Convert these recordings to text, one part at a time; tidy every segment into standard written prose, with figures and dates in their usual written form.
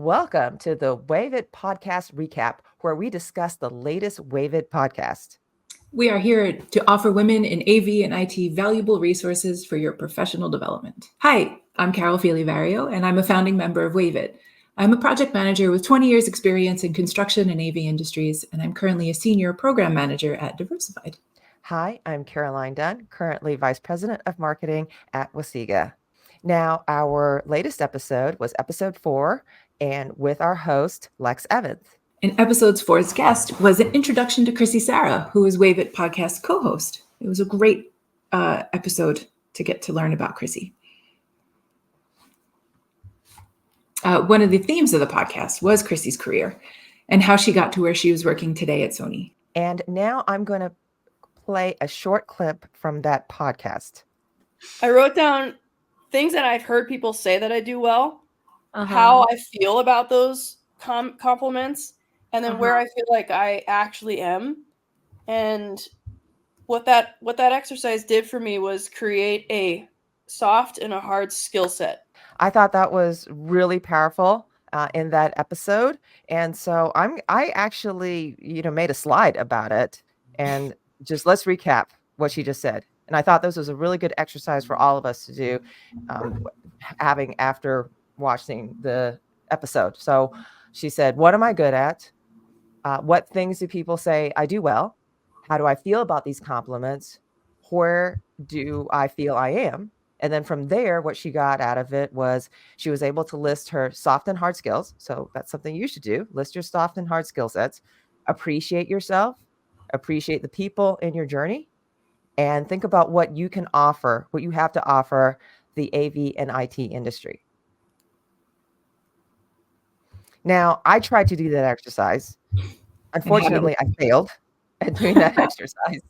Welcome to the WAVIT podcast recap, where we discuss the latest WAVIT podcast. We are here to offer women in AV and IT valuable resources for your professional development. Hi, I'm Carol Feely-Vario, and I'm a founding member of WAVIT. I'm a project manager with 20 years experience in construction and AV industries, and I'm currently a senior program manager at Diversified. Hi, I'm Caroline Dunn, currently Vice President of Marketing at Wasiga. Now, our latest episode was episode 4, and with our host, Lex Evans. And episode 4's guest was an introduction to Chrissy Sarah, who is WAVIT podcast co-host. It was a great episode to get to learn about Chrissy. One of the themes of the podcast was Chrissy's career and how she got to where she was working today at Sony. And now I'm going to play a short clip from that podcast. I wrote down things that I've heard people say that I do well, how I feel about those compliments, and then where I feel like I actually am. And what that exercise did for me was create a soft and a hard skill set. I thought that was really powerful in that episode. And so I actually, made a slide about it, and just let's recap what she just said. And I thought this was a really good exercise for all of us to do having after watching the episode. So she said, what am I good at? What things do people say I do well? How do I feel about these compliments? Where do I feel I am? And then from there, what she got out of it was she was able to list her soft and hard skills. So that's something you should do. List your soft and hard skill sets. Appreciate yourself. Appreciate the people in your journey. And think about what you can offer, what you have to offer the AV and IT industry. Now, I tried to do that exercise. Unfortunately, I failed at doing that exercise.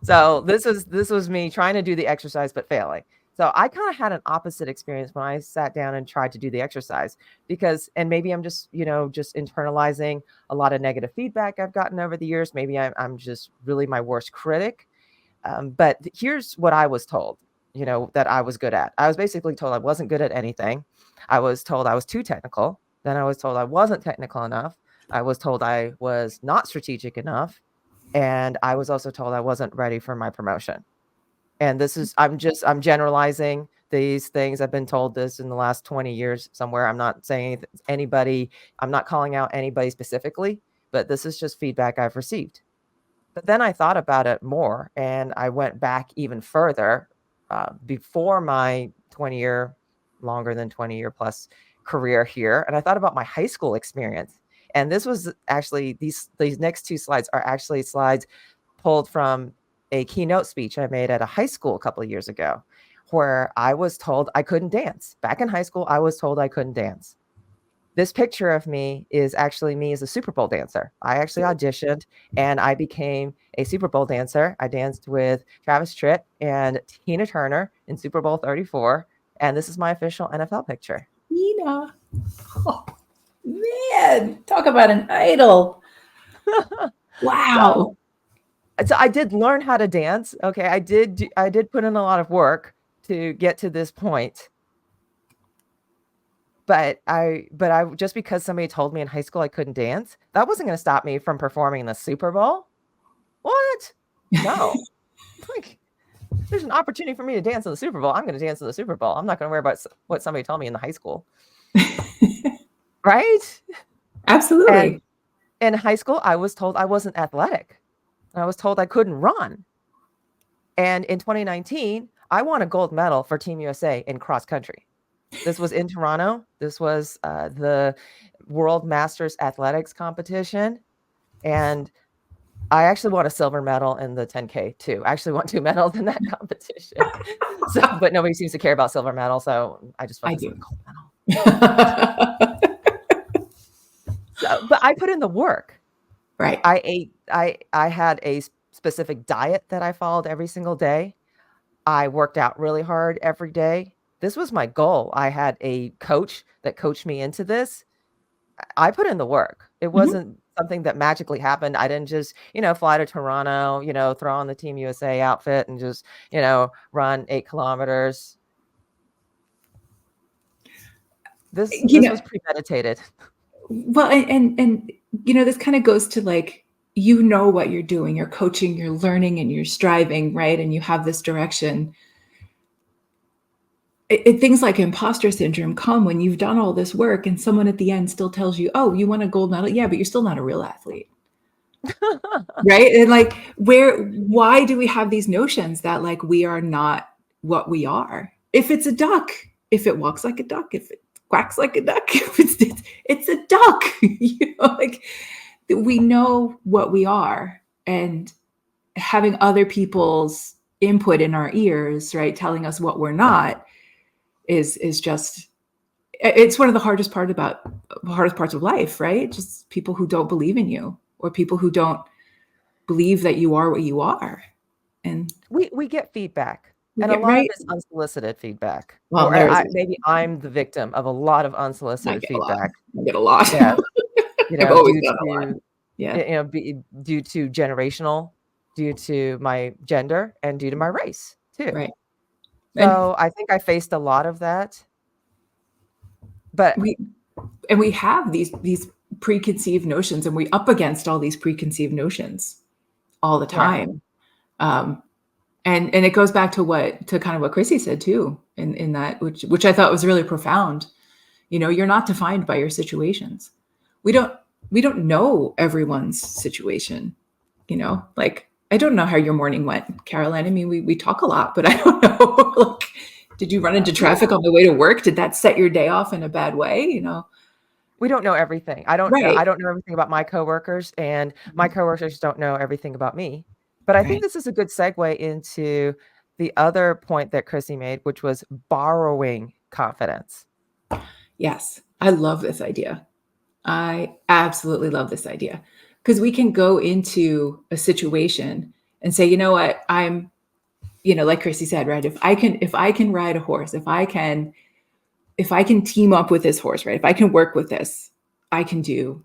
So this was me trying to do the exercise, but failing. So I kind of had an opposite experience when I sat down and tried to do the exercise and maybe I'm just internalizing a lot of negative feedback I've gotten over the years. Maybe I'm just really my worst critic. But here's what I was told, that I was good at. I was basically told I wasn't good at anything. I was told I was too technical. Then I was told I wasn't technical enough. I was told I was not strategic enough. And I was also told I wasn't ready for my promotion. And I'm generalizing these things. I've been told this in the last 20 years somewhere. I'm not saying anybody, I'm not calling out anybody specifically, but this is just feedback I've received. But then I thought about it more, and I went back even further before my longer than 20 year plus career here. And I thought about my high school experience. And this was actually, these next 2 slides are actually slides pulled from a keynote speech I made at a high school a couple of years ago, where I was told I couldn't dance. Back in high school, I was told I couldn't dance. This picture of me is actually me as a Super Bowl dancer. I actually auditioned and I became a Super Bowl dancer. I danced with Travis Tritt and Tina Turner in Super Bowl 34. And this is my official NFL picture. Tina. Oh, man, talk about an idol. Wow. So I did learn how to dance. Okay. I did put in a lot of work to get to this point. But I just because somebody told me in high school I couldn't dance, that wasn't going to stop me from performing in the Super Bowl. What? No. Like, there's an opportunity for me to dance in the Super Bowl. I'm going to dance in the Super Bowl. I'm not going to worry about what somebody told me in the high school. Right? Absolutely. And in high school, I was told I wasn't athletic. I was told I couldn't run. And in 2019, I won a gold medal for Team USA in cross country. This was in Toronto. This was the World Masters Athletics competition. And I actually won a silver medal in the 10K too. I actually won 2 medals in that competition. But nobody seems to care about silver medal. So I just focused on the gold medal. But I put in the work. Right. I had a specific diet that I followed every single day. I worked out really hard every day. This was my goal. I had a coach that coached me into this. I put in the work. It wasn't something that magically happened. I didn't just, fly to Toronto, throw on the Team USA outfit and just, run 8 kilometers. This was premeditated. Well, and this kind of goes to like, what you're doing, you're coaching, you're learning, and you're striving, right? And you have this direction. Things like imposter syndrome come when you've done all this work and someone at the end still tells you, oh, you won a gold medal. Yeah, but you're still not a real athlete. Right. And like, why do we have these notions that like we are not what we are? If it's a duck, if it walks like a duck, if it quacks like a duck, if it's a duck, like we know what we are, and having other people's input in our ears, right, telling us what we're not is just, it's one of the hardest parts of life, right? Just people who don't believe in you, or people who don't believe that you are what you are. And we get feedback, and a lot right? of it's unsolicited feedback. Well, Or maybe I'm the victim of a lot of unsolicited feedback. I get a lot. Yeah. I've always done a lot. Yeah. Due to generational, due to my gender, and due to my race too. Right. So I think I faced a lot of that. But we have these preconceived notions, and we up against all these preconceived notions all the time. Yeah. And it goes back to kind of what Chrissy said too, in that, which I thought was really profound. You're not defined by your situations. We don't know everyone's situation. Like, I don't know how your morning went, Caroline. I mean, we talk a lot, but I don't know. Like, did you run into traffic on the way to work? Did that set your day off in a bad way? We don't know everything. I don't know everything about my coworkers, and my coworkers don't know everything about me. But I think this is a good segue into the other point that Chrissy made, which was borrowing confidence. Yes, I love this idea. I absolutely love this idea, because we can go into a situation and say, you know what, I'm, like Chrissy said, right? If I can ride a horse, if I can team up with this horse, right? If I can work with this, I can do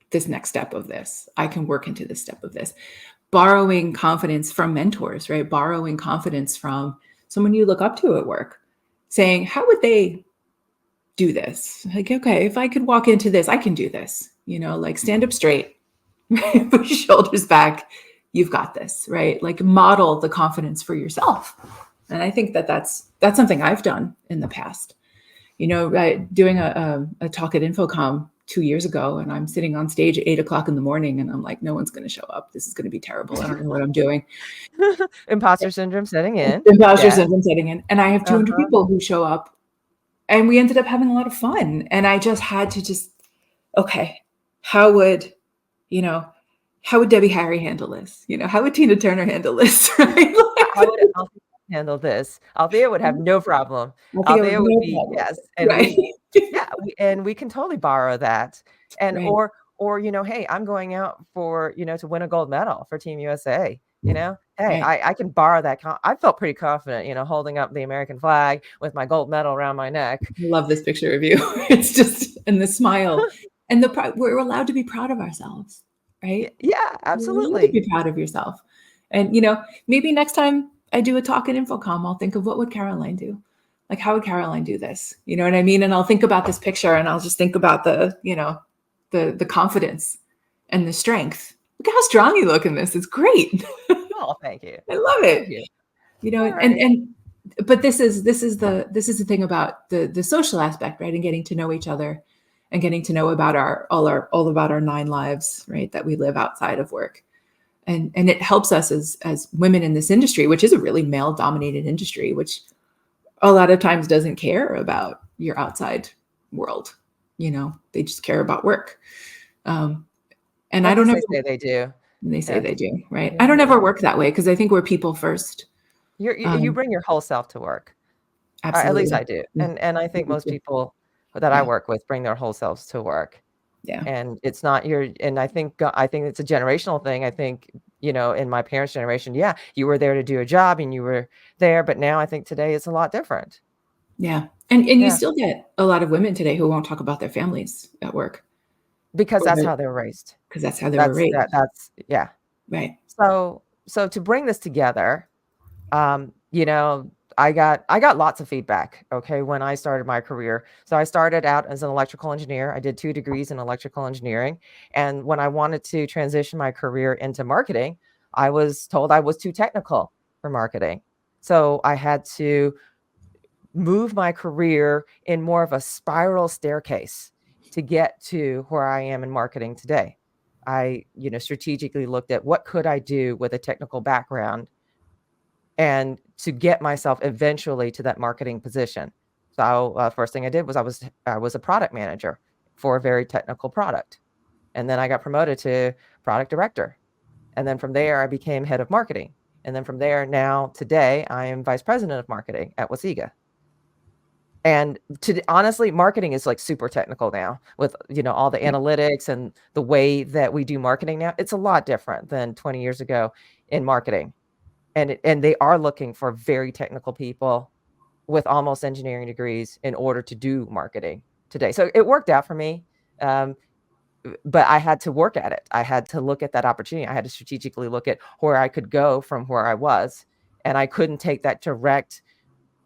this next step of this. I can work into this step of this. Borrowing confidence from mentors, right? Borrowing confidence from someone you look up to at work, saying, how would they do this? Like, okay, if I could walk into this, I can do this, like stand up straight, put your shoulders back. You've got this, right? Like, model the confidence for yourself. And I think that's something I've done in the past. Doing a talk at InfoComm 2 years ago, and I'm sitting on stage at 8:00 in the morning, and I'm like, no one's going to show up. This is going to be terrible. I don't know what I'm doing. Imposter syndrome setting in. Syndrome setting in. And I have 200 people who show up, and we ended up having a lot of fun. And I just had to okay, how would Debbie Harry handle this? How would Tina Turner handle this? Right? How would Althea handle this? Althea would have no problem. Althea would be, yes. And right. we can totally borrow that. And right. or hey, I'm going out for, to win a gold medal for Team USA. Hey, right. I can borrow that. I felt pretty confident, holding up the American flag with my gold medal around my neck. I love this picture of you. It's just, and the smile, and we're allowed to be proud of ourselves, right? Yeah, absolutely. Be proud of yourself. And, maybe next time I do a talk at InfoComm, I'll think of, what would Caroline do? Like, how would Caroline do this? You know what I mean? And I'll think about this picture, and I'll just think about the confidence and the strength. Look how strong you look in this. It's great. Oh, thank you. I love it. Right. But this is the thing about the social aspect, right? And getting to know each other, and getting to know about all about our 9 lives, right? That we live outside of work. And it helps us as women in this industry, which is a really male dominated industry, which a lot of times doesn't care about your outside world. They just care about work. And I don't know. They say they do. They say they do, right? Yeah. I don't ever work that way, because I think we're people first. You bring your whole self to work. Absolutely. At least I do. And I think most people that I work with bring their whole selves to work. Yeah. And it's not and I think it's a generational thing. I think, in my parents' generation, you were there to do a job and you were there, but now I think today it's a lot different. Yeah. And you still get a lot of women today who won't talk about their families at work. Because that's how they were raised. Because that's how they were raised. Yeah. Right. So to bring this together, I got lots of feedback, okay, when I started my career. So I started out as an electrical engineer. I did 2 degrees in electrical engineering. And when I wanted to transition my career into marketing, I was told I was too technical for marketing. So I had to move my career in more of a spiral staircase to get to where I am in marketing today. I, strategically looked at what could I do with a technical background and to get myself eventually to that marketing position. So first thing I did was I was a product manager for a very technical product, and then I got promoted to product director, and then from there I became head of marketing, and then from there now today I am vice president of marketing at Wasiga. And honestly, marketing is like super technical now with all the analytics and the way that we do marketing now. It's a lot different than 20 years ago in marketing. And they are looking for very technical people with almost engineering degrees in order to do marketing today. So it worked out for me, but I had to work at it. I had to look at that opportunity. I had to strategically look at where I could go from where I was, and I couldn't take that direct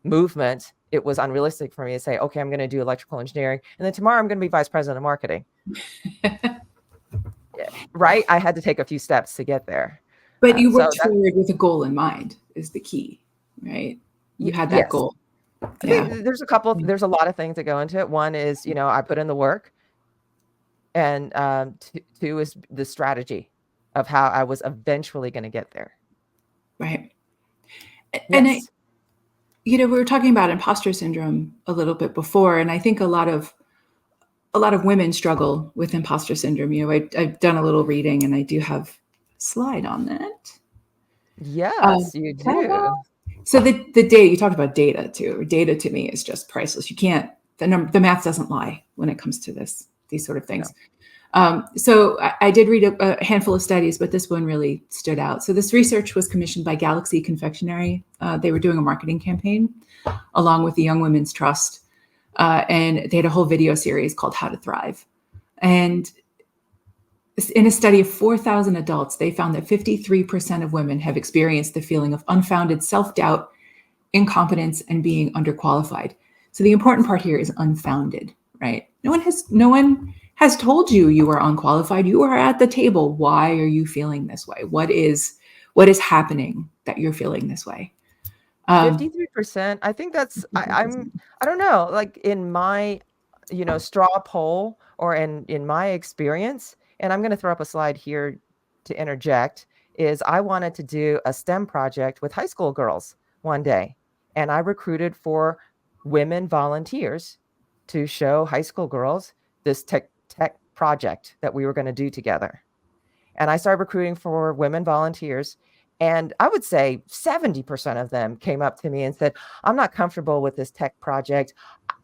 movement. It was unrealistic for me to say, okay, I'm going to do electrical engineering, and then tomorrow I'm going to be vice president of marketing. Right? I had to take a few steps to get there. But you worked forward with a goal in mind is the key, right? You had that goal. Yeah. I think there's a lot of things that go into it. One is, I put in the work, and 2 is the strategy of how I was eventually going to get there. Right. Yes. And we were talking about imposter syndrome a little bit before, and I think a lot of women struggle with imposter syndrome. I've done a little reading, and I do have a slide on that. Yes, you do. So the data, you talked about data too. Data to me is just priceless. You can't, the math doesn't lie when it comes to these sort of things. No. So I did read a handful of studies, but this one really stood out. So this research was commissioned by Galaxy Confectionery. They were doing a marketing campaign along with the Young Women's Trust. And they had a whole video series called How to Thrive. And in a study of 4,000 adults, they found that 53% of women have experienced the feeling of unfounded self-doubt, incompetence, and being underqualified. So the important part here is unfounded, right? No one has told you are unqualified. You are at the table. Why are you feeling this way? What is happening that you're feeling this way? 53%. I think that's, I don't know, like in my, straw poll or in my experience, and I'm going to throw up a slide here to interject, is I wanted to do a STEM project with high school girls one day. And I recruited for women volunteers to show high school girls this tech project that we were going to do together. And I started recruiting for women volunteers. And I would say 70% of them came up to me and said, I'm not comfortable with this tech project.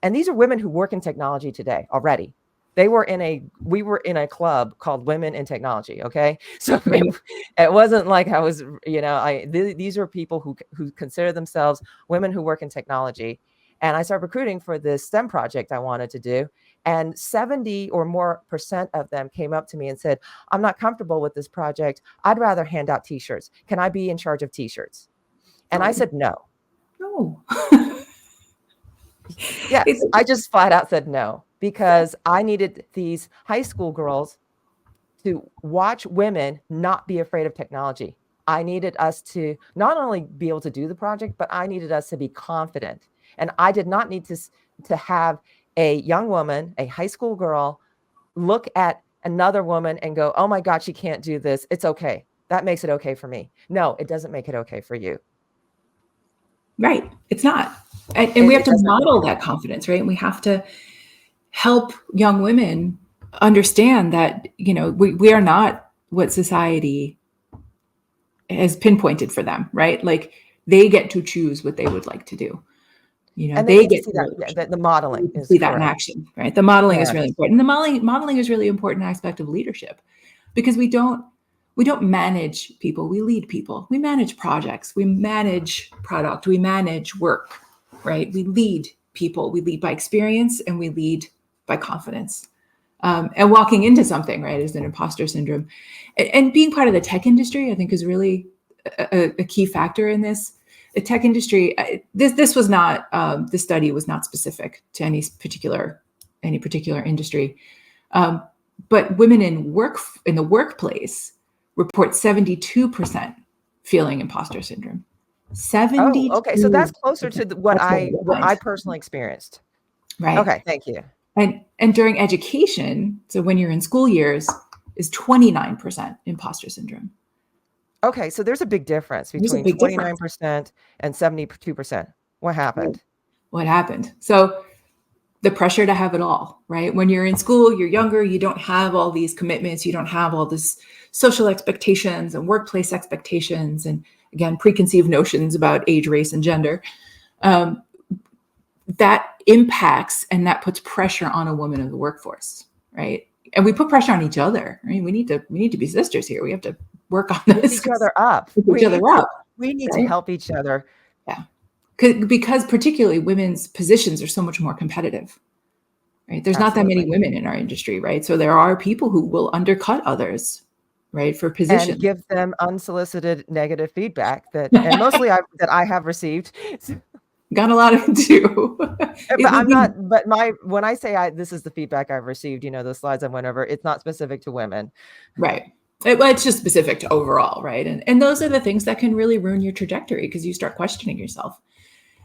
And these are women who work in technology today already. We were in a club called Women in Technology. Okay. So it wasn't like I was, these are people who consider themselves women who work in technology. And I started recruiting for this STEM project I wanted to do. And 70 or more % of them came up to me and said, I'm not comfortable with this project. I'd rather hand out t-shirts. Can I be in charge of t-shirts? And I said, no. No. Yes, I just flat out said no, because I needed these high school girls to watch women not be afraid of technology. I needed us to not only be able to do the project, but I needed us to be confident. And I did not need to have a young woman, a high school girl, look at another woman and go, oh my God, she can't do this. It's okay. That makes it okay for me. No, it doesn't make it okay for you. Right. It's not. And we have to model that confidence, right? And we have to help young women understand that, we are not what society has pinpointed for them, right? Like they get to choose what they would like to do. And they get to see that the modeling is see that in action, right? The modeling is really important. The modeling is really important aspect of leadership, because we don't manage people, we lead people. We manage projects, we manage product, we manage work, right? We lead people, we lead by experience, and we lead by confidence. And walking into something, right, is an imposter syndrome. And being part of the tech industry, I think, is really a key factor in this. the tech industry, this was not, the study was not specific to any particular industry. But women in the workplace report 72% feeling imposter syndrome. 72. Oh, okay. So that's closer to what I personally experienced. Right. Okay. Thank you. And during education, so when you're in school years, is 29% imposter syndrome. Okay. So there's a big difference between 29% and 72%. What happened? What happened? So the pressure to have it all, right? When you're in school, you're younger, you don't have all these commitments, you don't have all this social expectations and workplace expectations, and again, preconceived notions about age, race, and gender. That impacts and that puts pressure on a woman in the workforce, right? And we put pressure on each other, right? We need to be sisters here. We have to work on this. Each other up. We need to help each other. Yeah. Because particularly women's positions are so much more competitive, right? There's not that many women in our industry, right? So there are people who will undercut others, right, for positions. And give them unsolicited negative feedback and mostly that I have received. Got a lot of it too. When I say this is the feedback I've received, the slides I went over, it's not specific to women. Right. It's just specific to overall, right? And those are the things that can really ruin your trajectory because you start questioning yourself.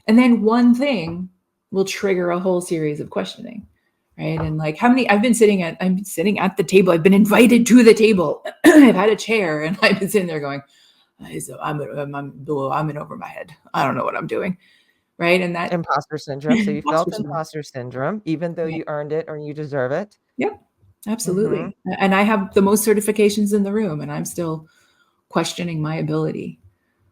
And then one thing will trigger a whole series of questioning, right? And like I'm sitting at the table. I've been invited to the table. I've had a chair and I've been sitting there going, I'm in over my head. I don't know what I'm doing. Right. And that imposter syndrome. So you felt imposter syndrome, even though you earned it or you deserve it. Yep, absolutely. Mm-hmm. And I have the most certifications in the room and I'm still questioning my ability.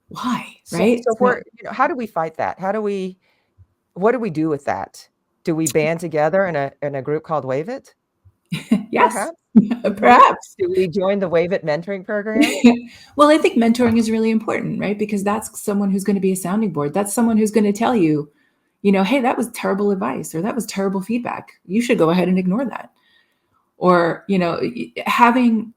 Why? Right. So how do we fight that? What do we do with that? Do we band together in a group called WAVIT? Yes. Perhaps. Do we join the WAVIT mentoring program? Well, I think mentoring is really important, right? Because that's someone who's going to be a sounding board. That's someone who's going to tell you, hey, that was terrible advice or that was terrible feedback. You should go ahead and ignore that. Or, having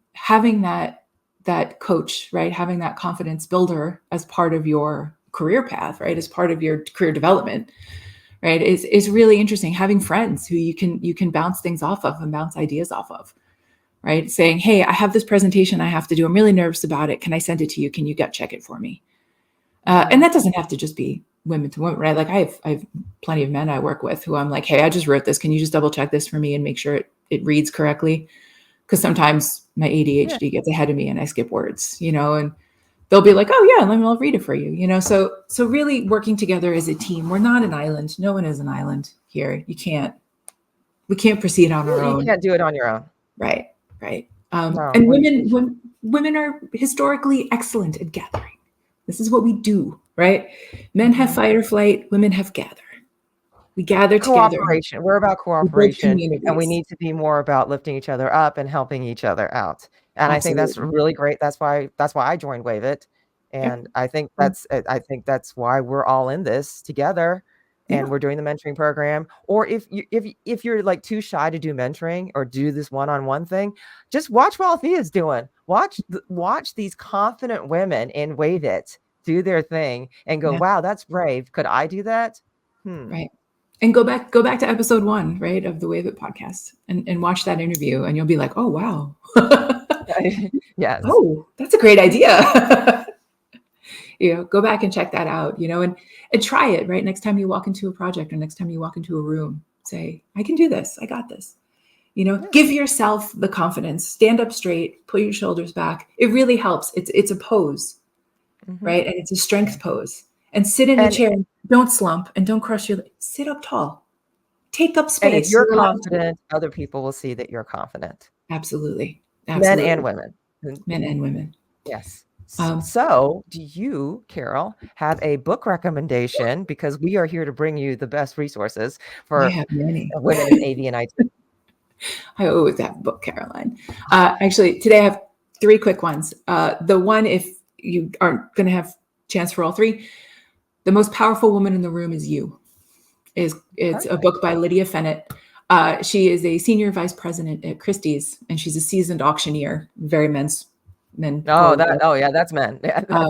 that coach, right? Having that confidence builder as part of your career path, right? As part of your career development, right? Is really interesting. Having friends who you can bounce things off of and bounce ideas off of. Right? Saying, hey, I have this presentation I have to do. I'm really nervous about it. Can I send it to you? Can you gut check it for me? And that doesn't have to just be women to women, right? Like I have plenty of men I work with who I'm like, hey, I just wrote this. Can you just double check this for me and make sure it reads correctly? Because sometimes my ADHD gets ahead of me and I skip words, and they'll be like, oh yeah, I'll read it for you, So really working together as a team. We're not an island. No one is an island here. We can't proceed on our own. You can't do it on your own. Right. Right. And women are historically excellent at gathering. This is what we do, right? Men have fight or flight. Women have gather. We gather together. Cooperation. We're about cooperation, and we need to be more about lifting each other up and helping each other out. And I think that's really great. That's why I joined WAVIT, and I think that's why we're all in this together. And we're doing the mentoring program. Or if you're like too shy to do mentoring or do this one-on-one thing, just watch what Althea's doing. Watch these confident women in WAVIT do their thing and go, wow, that's brave. Could I do that? Right. And go back to episode 1, right, of the WAVIT podcast and watch that interview, and you'll be like, oh wow. Yes. Oh, that's a great idea. Go back and check that out, and try it, right? Next time you walk into a project or next time you walk into a room, say, I can do this. I got this. Give yourself the confidence, stand up straight, pull your shoulders back. It really helps. It's a pose, right? And it's a strength pose. And sit in a chair, don't slump and don't crush your legs. Sit up tall, take up space. And if you're confident, other people will see that you're confident. Absolutely. Men and women. Men and women. Yes. So do you, Carol, have a book recommendation? Because we are here to bring you the best resources for women in AV and IT. I always have a book, Caroline. Actually, today I have 3 quick ones. The one, if you aren't going to have chance for all 3, The Most Powerful Woman in the Room is You. It's a book by Lydia Fennett. She is a senior vice president at Christie's, and she's a seasoned auctioneer, very men. That's men. Yeah,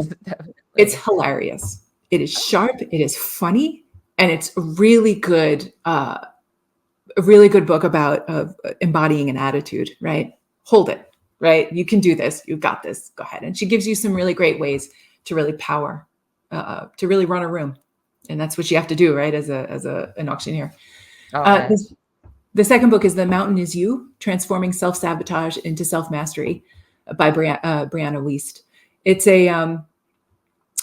it's hilarious. It is sharp, it is funny, and it's a really good book about embodying an attitude, right? Hold it, right? You can do this. You've got this. Go ahead. And she gives you some really great ways to really to really run a room. And that's what you have to do, right? As an auctioneer. Okay. The second book is The Mountain Is You, Transforming Self-Sabotage into Self-Mastery by Brianna Wiest. It's a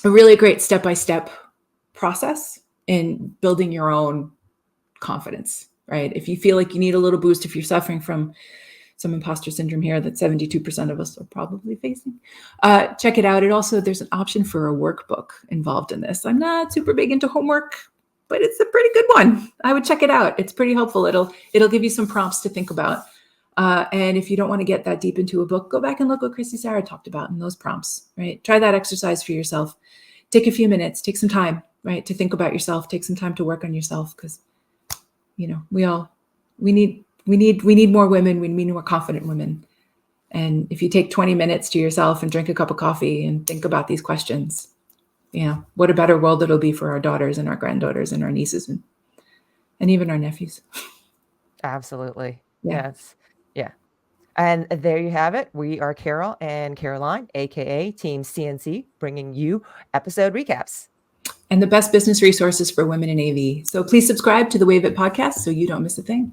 really great step-by-step process in building your own confidence, right? If you feel like you need a little boost, if you're suffering from some imposter syndrome here that 72% of us are probably facing, check it out. There's an option for a workbook involved in this. I'm not super big into homework, but it's a pretty good one. I would check it out. It's pretty helpful. It'll give you some prompts to think about. And if you don't want to get that deep into a book, go back and look what Chrissy Sarah talked about in those prompts, right? Try that exercise for yourself. Take a few minutes, take some time, right? To think about yourself, take some time to work on yourself. Because, we need more women. We need more confident women. And if you take 20 minutes to yourself and drink a cup of coffee and think about these questions, what a better world it'll be for our daughters and our granddaughters and our nieces and even our nephews. Absolutely. Yeah. Yes. Yeah. And there you have it. We are Carol and Caroline, aka Team CNC, bringing you episode recaps And the best business resources for women in AV. So please subscribe to the WAVIT podcast so you don't miss a thing.